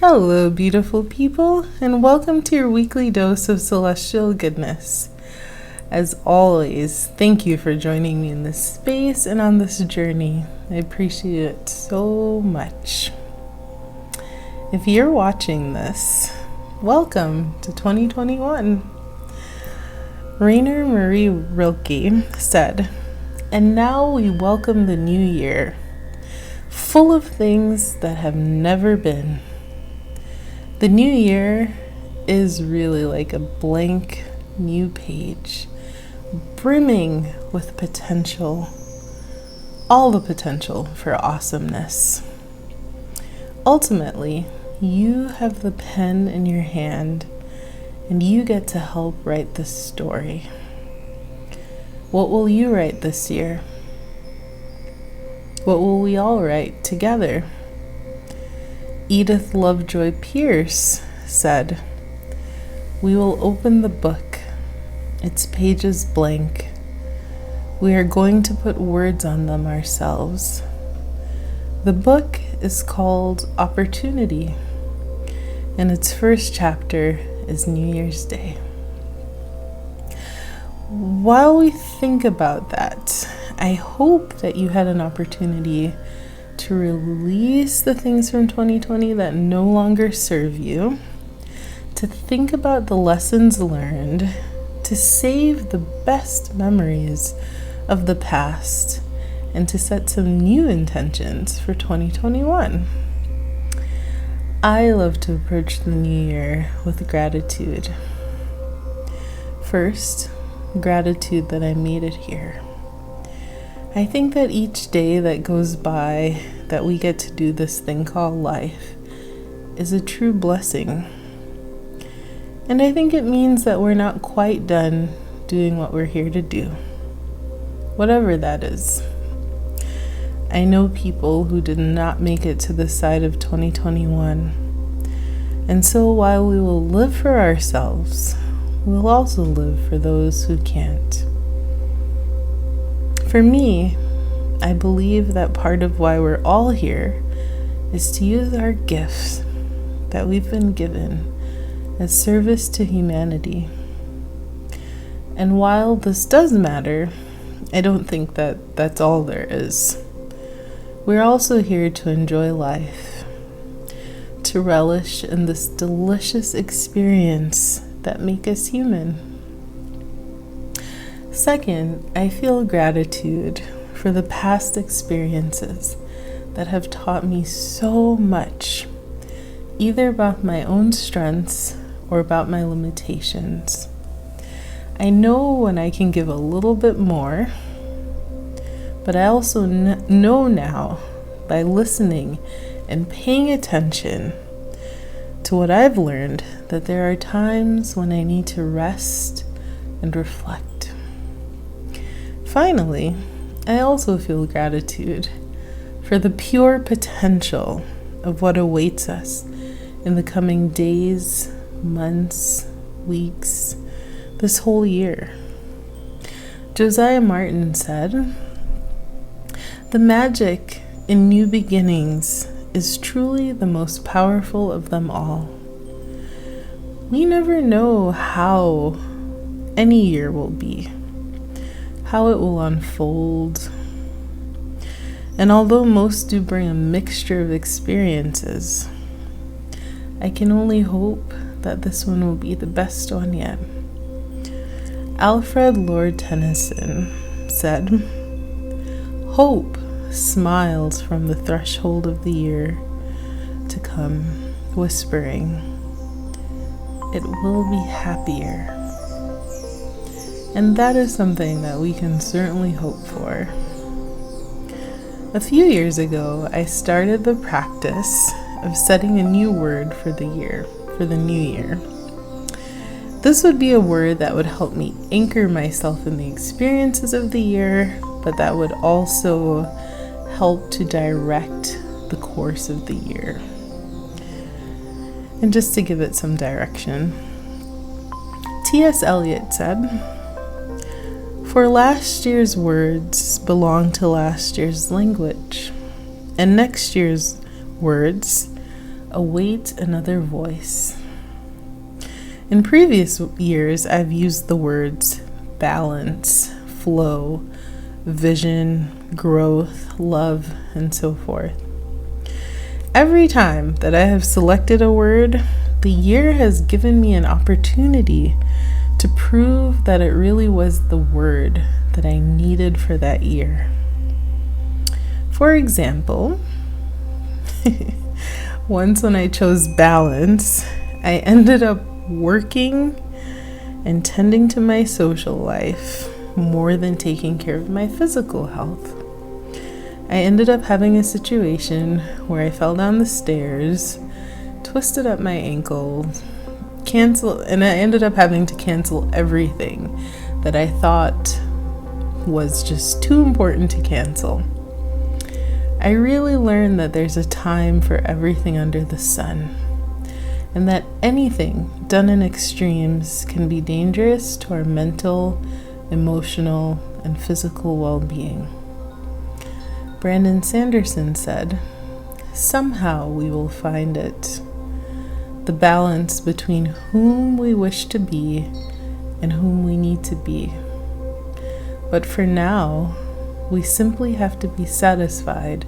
Hello, beautiful people, and welcome to your weekly dose of celestial goodness. As always, thank you for joining me in this space and on this journey. I appreciate it so much. If you're watching this, welcome to 2021. Rainer Marie Rilke said, "And now we welcome the new year, full of things that have never been." The new year is really like a blank new page, brimming with potential, all the potential for awesomeness. Ultimately, you have the pen in your hand and you get to help write this story. What will you write this year? What will we all write together? Edith Lovejoy Pierce said, "We will open the book, its pages blank. We are going to put words on them ourselves. The book is called Opportunity, and its first chapter is New Year's Day." While we think about that, I hope that you had an opportunity to release the things from 2020 that no longer serve you, to think about the lessons learned, to save the best memories of the past, and to set some new intentions for 2021. I love to approach the new year with gratitude. First, gratitude that I made it here. I think that each day that goes by that we get to do this thing called life is a true blessing. And I think it means that we're not quite done doing what we're here to do, whatever that is. I know people who did not make it to this side of 2021. And so while we will live for ourselves, we'll also live for those who can't. For me, I believe that part of why we're all here is to use our gifts that we've been given as service to humanity. And while this does matter, I don't think that that's all there is. We're also here to enjoy life, to relish in this delicious experience that make us human. Second, I feel gratitude for the past experiences that have taught me so much, either about my own strengths or about my limitations. I know when I can give a little bit more, but I also know now by listening and paying attention to what I've learned that there are times when I need to rest and reflect. Finally, I also feel gratitude for the pure potential of what awaits us in the coming days, months, weeks, this whole year. Josiah Martin said, "The magic in new beginnings is truly the most powerful of them all." We never know how any year will be, how it will unfold. And although most do bring a mixture of experiences, I can only hope that this one will be the best one yet. Alfred Lord Tennyson said, "Hope smiles from the threshold of the year to come, whispering, 'It will be happier.'" And that is something that we can certainly hope for. A few years ago, I started the practice of setting a new word for the new year. This would be a word that would help me anchor myself in the experiences of the year, but that would also help to direct the course of the year. And just to give it some direction, T.S. Eliot said, "For last year's words belong to last year's language, and next year's words await another voice. In previous years, I've used the words balance, flow, vision, growth, love, and so forth. Every time that I have selected a word, the year has given me an opportunity to prove that it really was the word that I needed for that year. For example, once when I chose balance, I ended up working and tending to my social life more than taking care of my physical health. I ended up having a situation where I fell down the stairs, twisted up my ankle, and I ended up having to cancel everything that I thought was just too important to cancel. I really learned that there's a time for everything under the sun, and that anything done in extremes can be dangerous to our mental, emotional, and physical well-being. Brandon Sanderson said, "Somehow we will find it, the balance between whom we wish to be and whom we need to be. But for now, we simply have to be satisfied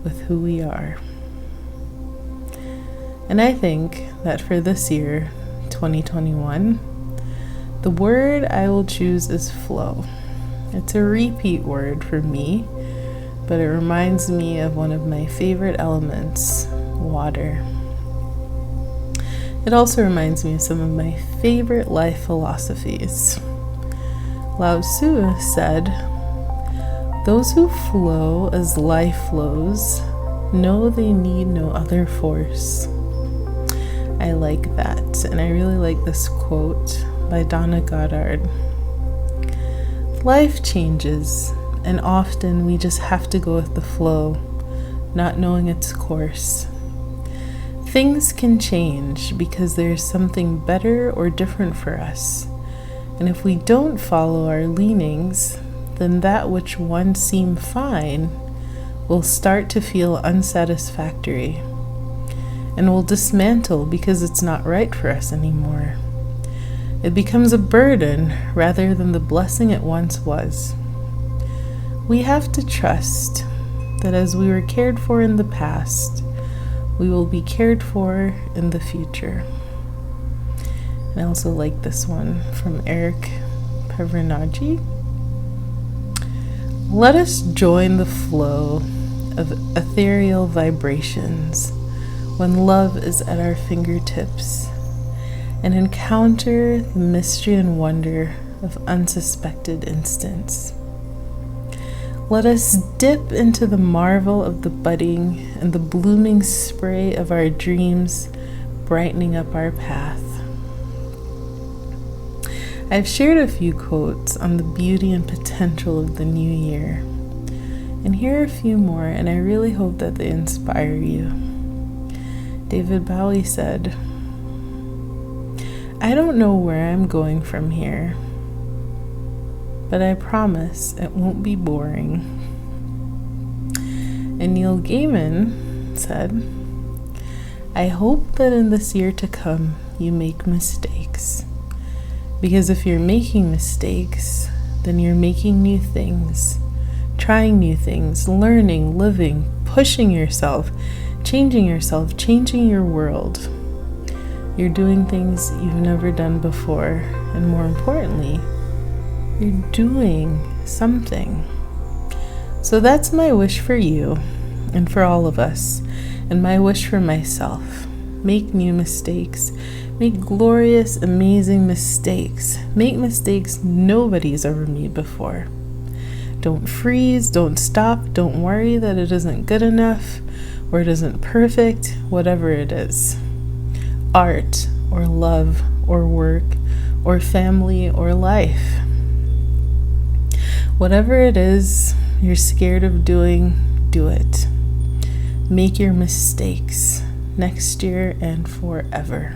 with who we are." And I think that for this year, 2021, the word I will choose is flow. It's a repeat word for me, but it reminds me of one of my favorite elements, water. It also reminds me of some of my favorite life philosophies. Lao Tzu said, "Those who flow as life flows know they need no other force." I like that, and I really like this quote by Donna Goddard. Life changes, and often we just have to go with the flow, not knowing its course. Things can change because there's something better or different for us, and if we don't follow our leanings, then that which once seemed fine will start to feel unsatisfactory and will dismantle because it's not right for us anymore. It becomes a burden rather than the blessing it once was. We have to trust that as we were cared for in the past, we will be cared for in the future. And I also like this one from Eric Pevernaggi. Let us join the flow of ethereal vibrations when love is at our fingertips and encounter the mystery and wonder of unsuspected instants. Let us dip into the marvel of the budding and the blooming spray of our dreams, brightening up our path. I've shared a few quotes on the beauty and potential of the new year, and here are a few more, and I really hope that they inspire you. David Bowie said, "I don't know where I'm going from here, but I promise it won't be boring." And Neil Gaiman said, "I hope that in this year to come you make mistakes, because if you're making mistakes, then you're making new things, trying new things, learning, living, pushing yourself, changing your world. You're doing things you've never done before, and more importantly, you're doing something." So that's my wish for you and for all of us, and my wish for myself. Make new mistakes. Make glorious, amazing mistakes. Make mistakes nobody's ever made before. Don't freeze, don't stop, don't worry that it isn't good enough or it isn't perfect, whatever it is. Art or love or work or family or life. Whatever it is you're scared of doing, do it. Make your mistakes next year and forever.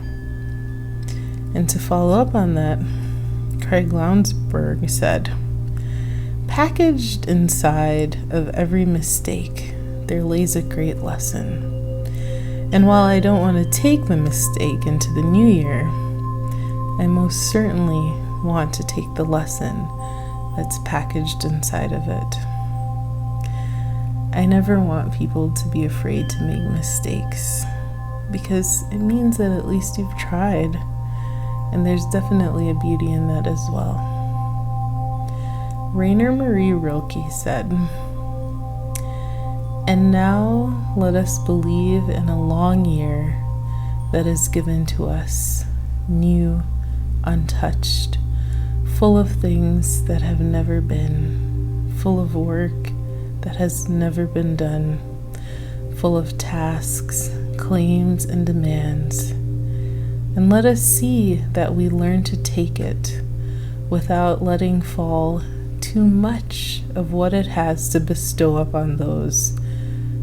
And to follow up on that, Craig Lounsberg said, "Packaged inside of every mistake, there lays a great lesson. And while I don't want to take the mistake into the new year, I most certainly want to take the lesson that's packaged inside of it. I never want people to be afraid to make mistakes, because it means that at least you've tried, and there's definitely a beauty in that as well. Rainer Marie Rilke said, "And now let us believe in a long year that is given to us, new, untouched, full of things that have never been, full of work that has never been done, full of tasks, claims, and demands. And let us see that we learn to take it without letting fall too much of what it has to bestow upon those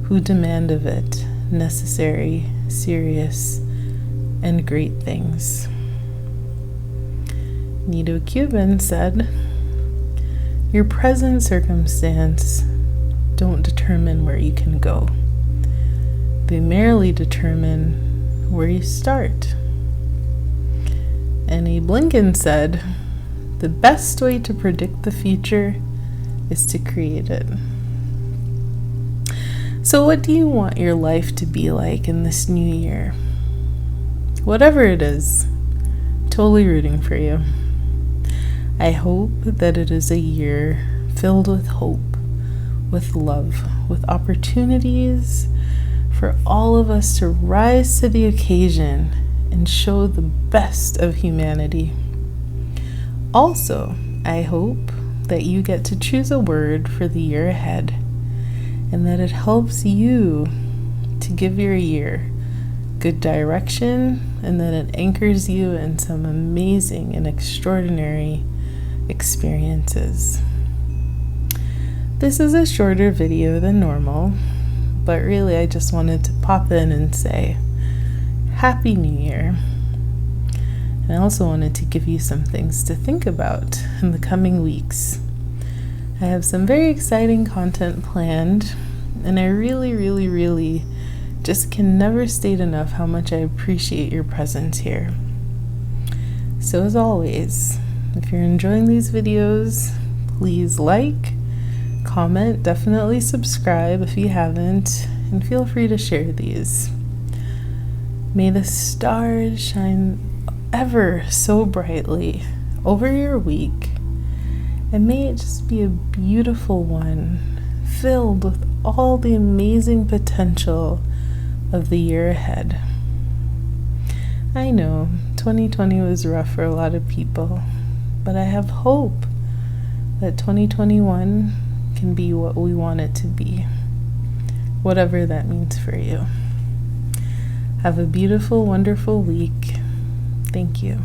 who demand of it necessary, serious, and great things." Nito Cuban said, "Your present circumstance don't determine where you can go. They merely determine where you start." And Abe Lincoln said, "The best way to predict the future is to create it." So what do you want your life to be like in this new year? Whatever it is, totally rooting for you. I hope that it is a year filled with hope, with love, with opportunities for all of us to rise to the occasion and show the best of humanity. Also, I hope that you get to choose a word for the year ahead, and that it helps you to give your year good direction, and that it anchors you in some amazing and extraordinary experiences. This is a shorter video than normal, but really I just wanted to pop in and say Happy New Year. And I also wanted to give you some things to think about in the coming weeks. I have some very exciting content planned, and I really just can never state enough how much I appreciate your presence here. So as always, if you're enjoying these videos, please like, comment, definitely subscribe if you haven't, and feel free to share these. May the stars shine ever so brightly over your week, and may it just be a beautiful one, filled with all the amazing potential of the year ahead. I know 2020 was rough for a lot of people, but I have hope that 2021 can be what we want it to be, whatever that means for you. Have a beautiful, wonderful week. Thank you.